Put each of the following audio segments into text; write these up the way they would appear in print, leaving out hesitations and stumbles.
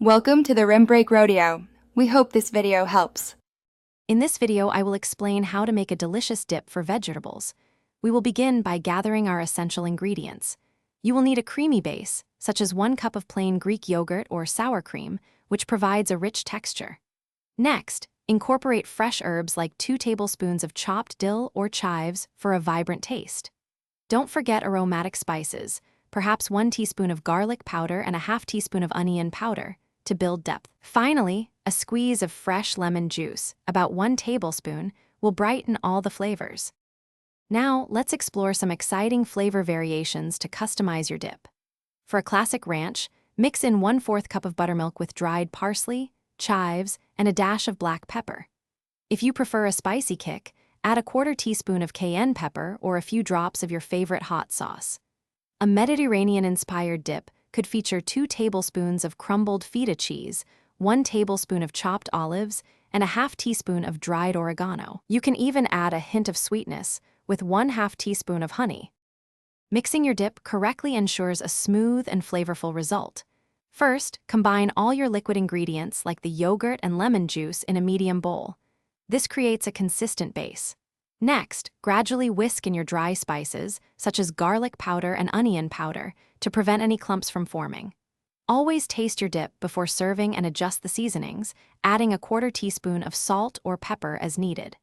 Welcome to the Rim Break Rodeo. We hope this video helps. In this video, I will explain how to make a delicious dip for vegetables. We will begin by gathering our essential ingredients. You will need a creamy base, such as 1 cup of plain Greek yogurt or sour cream, which provides a rich texture. Next, incorporate fresh herbs like 2 tablespoons of chopped dill or chives for a vibrant taste. Don't forget aromatic spices, perhaps 1 teaspoon of garlic powder and a half teaspoon of onion powder, to build depth. Finally, a squeeze of fresh lemon juice, about 1 tablespoon, will brighten all the flavors. Now, let's explore some exciting flavor variations to customize your dip. For a classic ranch, mix in 1/4 cup of buttermilk with dried parsley, chives, and a dash of black pepper. If you prefer a spicy kick, add a 1/4 teaspoon of cayenne pepper or a few drops of your favorite hot sauce. A Mediterranean-inspired dip could feature 2 tablespoons of crumbled feta cheese, 1 tablespoon of chopped olives, and a half teaspoon of dried oregano. You can even add a hint of sweetness with 1/2 teaspoon of honey. Mixing your dip correctly ensures a smooth and flavorful result. First, combine all your liquid ingredients like the yogurt and lemon juice in a medium bowl. This creates a consistent base. Next, gradually whisk in your dry spices, such as garlic powder and onion powder, to prevent any clumps from forming. Always taste your dip before serving and adjust the seasonings, adding a 1/4 teaspoon of salt or pepper as needed.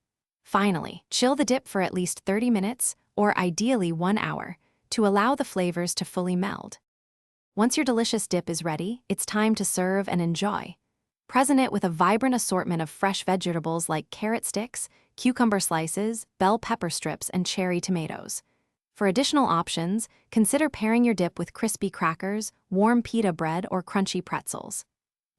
Finally, chill the dip for at least 30 minutes, or ideally 1 hour, to allow the flavors to fully meld. Once your delicious dip is ready, it's time to serve and enjoy. Present it with a vibrant assortment of fresh vegetables like carrot sticks, cucumber slices, bell pepper strips, and cherry tomatoes. For additional options, consider pairing your dip with crispy crackers, warm pita bread, or crunchy pretzels.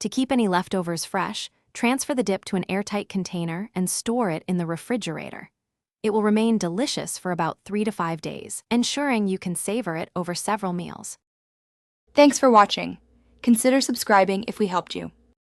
To keep any leftovers fresh, transfer the dip to an airtight container and store it in the refrigerator. It will remain delicious for about 3 to 5 days, ensuring you can savor it over several meals. Thanks for watching. Consider subscribing if we helped you.